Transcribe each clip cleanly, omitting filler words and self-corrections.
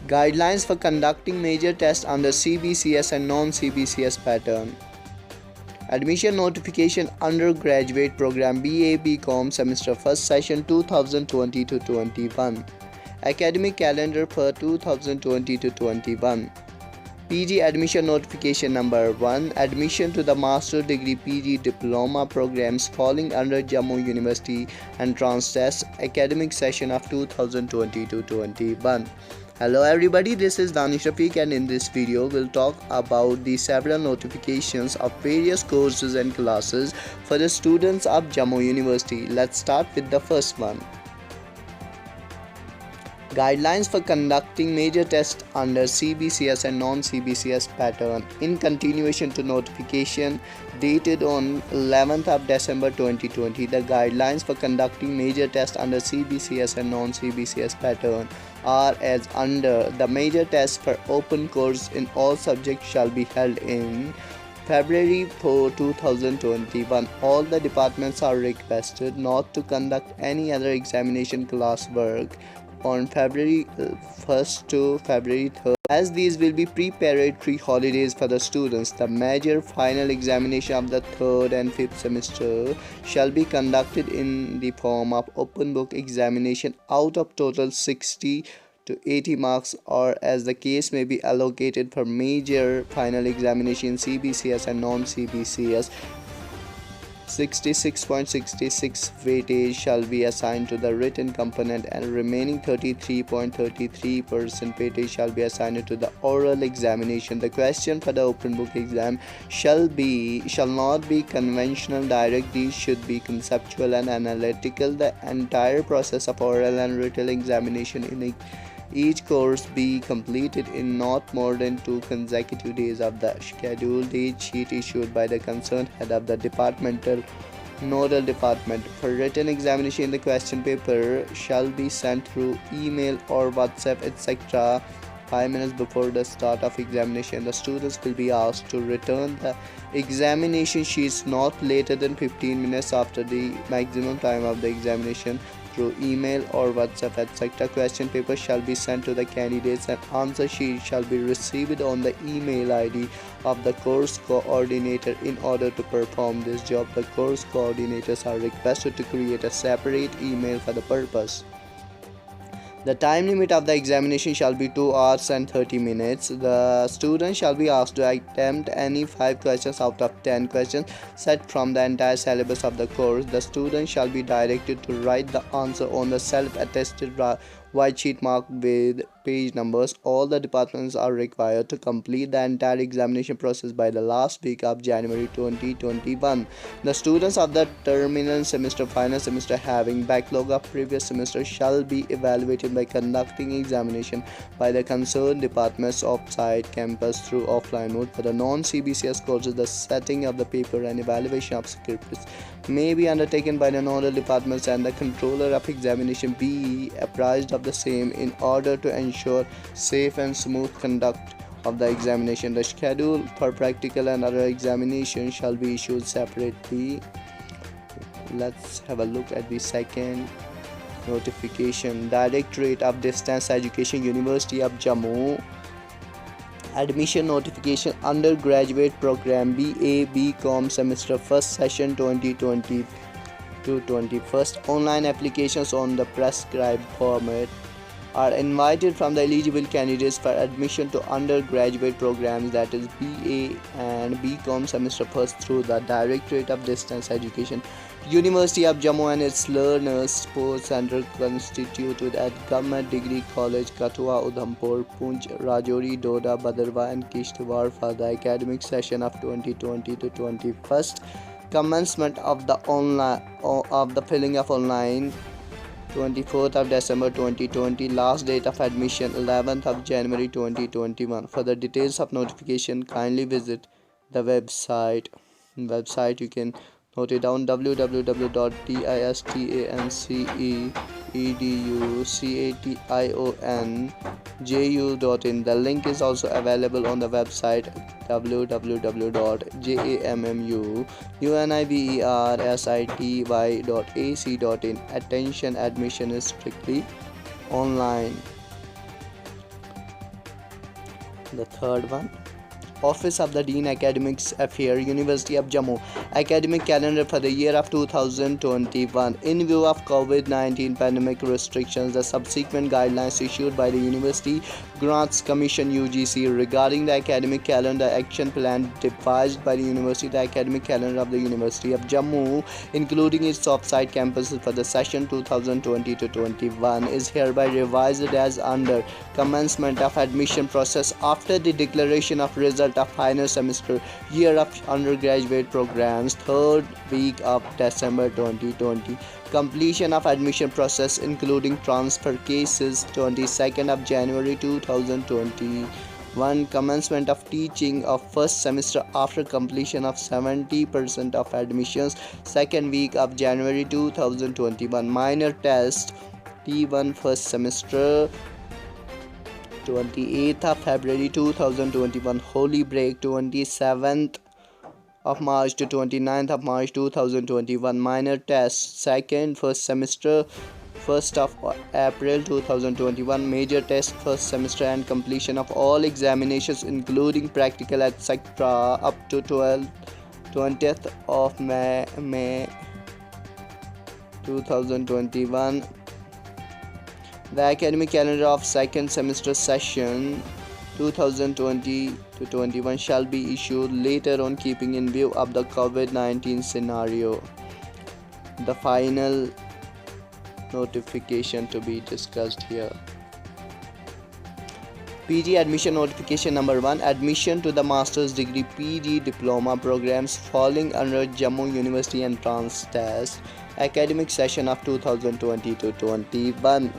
Guidelines for conducting major tests under CBCS and non-CBCS pattern. Admission notification undergraduate program BA BCom semester 1st session 2020 to 21. Academic calendar for 2020 to 21. PG admission notification number 1. Admission to the master degree PG diploma programs falling under Jammu University entrance test academic session of 2020 to 21. Hello everybody, this is Danish Rafiq, and in this video we'll talk about the several notifications of various courses and classes for the students of Jammu University. Let's start with the first one. Guidelines for conducting major tests under CBCS and non-CBCS pattern. In continuation to notification dated on 11th of December 2020, the guidelines for conducting major tests under CBCS and non-CBCS pattern are as under. The major tests for open course in all subjects shall be held in February 4, 2021. All the departments are requested not to conduct any other examination classwork on February 1st to February 3rd, as these will be preparatory holidays for the students. The major final examination of the 3rd and 5th semester shall be conducted in the form of open book examination out of total 60 to 80 marks, or as the case may be allocated for major final examination CBCS and non-CBCS. 66.66 weightage shall be assigned to the written component, and remaining 33.33% weightage shall be assigned to the oral examination. The question for the open book exam shall not be conventional direct. These should be conceptual and analytical. The entire process of oral and written examination in each course be completed in not more than 2 consecutive days of the scheduled date sheet issued by the concerned head of the departmental nodal department. For written examination, the question paper shall be sent through email or WhatsApp etc. 5 minutes before the start of examination. The students will be asked to return the examination sheets not later than 15 minutes after the maximum time of the examination through email or WhatsApp etc. Question paper shall be sent to the candidates, and answer sheet shall be received on the email ID of the course coordinator. In order to perform this job, the course coordinators are requested to create a separate email for the purpose. The time limit of the examination shall be 2 hours and 30 minutes. The student shall be asked to attempt any 5 questions out of 10 questions set from the entire syllabus of the course. The student shall be directed to write the answer on the self-attested white sheet marked with page numbers. All the departments are required to complete the entire examination process by the last week of January 2021. The students of the terminal semester, final semester having backlog of previous semester shall be evaluated by conducting examination by the concerned departments off-site campus through offline mode. For the non-CBCS courses, the setting of the paper and evaluation of scripts may be undertaken by the nodal departments, and the controller of examination be apprised of the same in order to ensure safe and smooth conduct of the examination. The schedule for practical and other examinations shall be issued separately. Let's have a look at the second notification. Directorate of Distance Education, University of Jammu. Admission notification undergraduate program BA BCom semester 1st session 2020 to 21st. Online applications on the prescribed format are invited from the eligible candidates for admission to undergraduate programs, that is BA and BCom semester 1st, through the Directorate of Distance Education, University of Jammu, and its Learners Sports Center constituted at Government Degree College, Kathua, Udhampur, Poonch, Rajouri, Doda, Bhadarwah and Kishtwar for the academic session of 2020 to 21st. Commencement of the filling of online 24th of December 2020. Last date of admission 11th of January 2021. For the details of notification, kindly visit the website. You can note it down: www.distanceeducationju.in. The link is also available on the website www.jammuniversity.ac.in. Attention, admission is strictly online. The third one, Office of the Dean Academics Affairs, University of Jammu. Academic calendar for the year of 2021. In view of COVID-19 pandemic restrictions, the subsequent guidelines issued by the University Grants Commission (UGC) regarding the academic calendar action plan devised by the University, the academic calendar of the University of Jammu, including its off-site campuses for the session 2020 to 21, is hereby revised as under: commencement of admission process after the declaration of result of final semester year of undergraduate programs, third week of December 2020. Completion of admission process including transfer cases, 22nd of January 2021. Commencement of teaching of first semester after completion of 70% of admissions, second week of January 2021. Minor test T1 first semester, 28th of February 2021. Holy break, 27th of March to 29th of March 2021. Minor test second first semester, 1st of April 2021. Major test first semester and completion of all examinations including practical etc. up to 20th of May 2021. The academic calendar of second semester session 2020 to 21 shall be issued later on, keeping in view of the COVID-19 scenario. The final notification to be discussed here. PG admission notification number 1. Admission to the master's degree PG diploma programs falling under Jammu University entrance test academic session of 2020 to 21.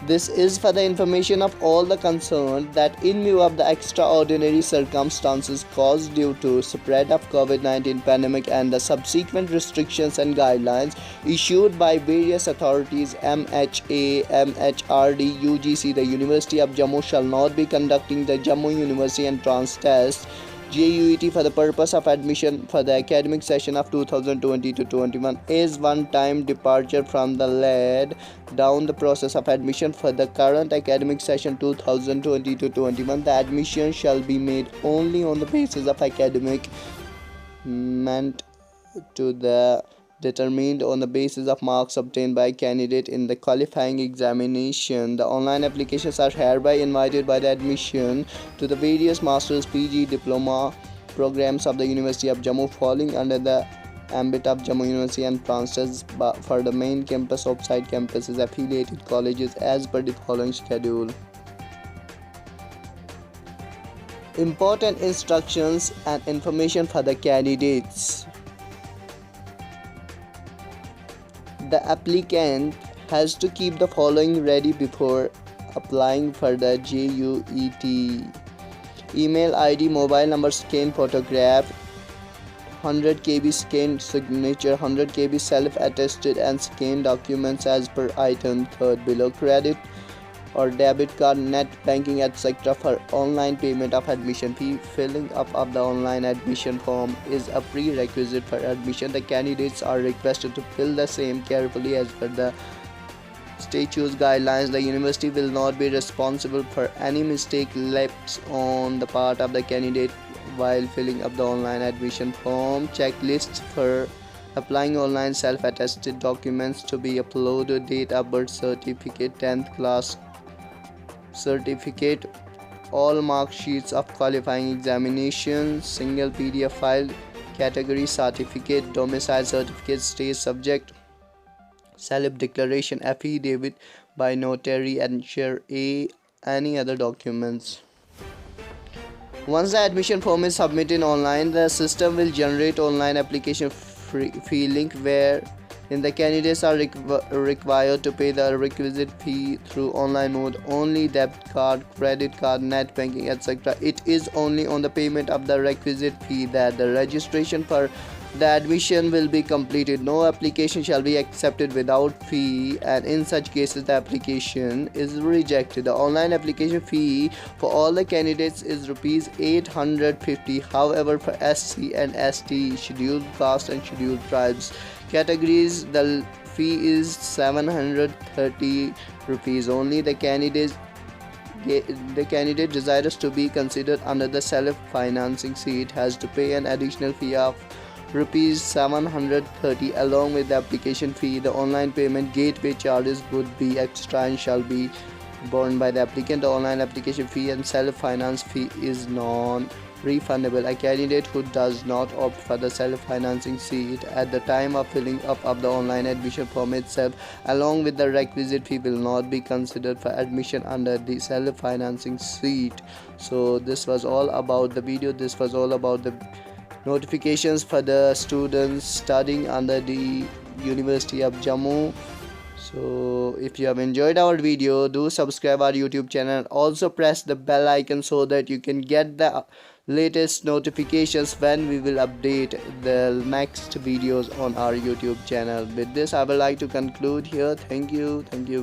This is for the information of all the concerned that in view of the extraordinary circumstances caused due to spread of COVID-19 pandemic and the subsequent restrictions and guidelines issued by various authorities MHA, MHRD, UGC, the University of Jammu shall not be conducting the Jammu University entrance test JUET for the purpose of admission for the academic session of 2020 to 21 is one-time departure from the laid down the process of admission for the current academic session 2020 to 21. The admission shall be made only on the basis of academic meant to the determined on the basis of marks obtained by candidate in the qualifying examination. The online applications are hereby invited by the admission to the various master's PG diploma programs of the University of Jammu falling under the ambit of Jammu University and transfers for the main campus, offsite campuses, affiliated colleges as per the following schedule. Important instructions and information for the candidates. The applicant has to keep the following ready before applying for the JUET: email ID, mobile number, scanned photograph, 100 KB scanned signature, 100 KB self-attested and scanned documents as per item 3rd below. Credit or debit card, net banking, etc. for online payment of admission fee. Filling up of the online admission form is a prerequisite for admission. The candidates are requested to fill the same carefully as per the statutes guidelines. The university will not be responsible for any mistake left on the part of the candidate while filling up the online admission form. Checklists for applying online: self-attested documents to be uploaded, date of birth certificate, 10th class certificate, all mark sheets of qualifying examinations, single PDF file, category certificate, domicile certificate, state subject, self declaration, affidavit by notary, and share any other documents. Once the admission form is submitted online, the system will generate online application fee link where the candidates are required to pay the requisite fee through online mode only: debit card, credit card, net banking, etc. It is only on the payment of the requisite fee that the registration for the admission will be completed. No application shall be accepted without fee, and in such cases the application is rejected. The online application fee for all the candidates is Rs 850. However, for SC and ST, scheduled caste and scheduled tribes categories, the fee is 730 rupees only. The candidates the candidate desirous to be considered under the self-financing seat has to pay an additional fee of rupees 730 along with the application fee. The online payment gateway charges would be extra and shall be borne by the applicant. The online application fee and self-finance fee is non-refundable. A candidate who does not opt for the self-financing seat at the time of filling up of the online admission form itself along with the requisite fee will not be considered for admission under the self-financing seat. So this was all about the video. This was all about the notifications for the students studying under the University of Jammu. So if you have enjoyed our video, do subscribe our YouTube channel and also press the bell icon so that you can get the latest notifications when we will update the next videos on our YouTube channel. With this I would like to conclude here. Thank you very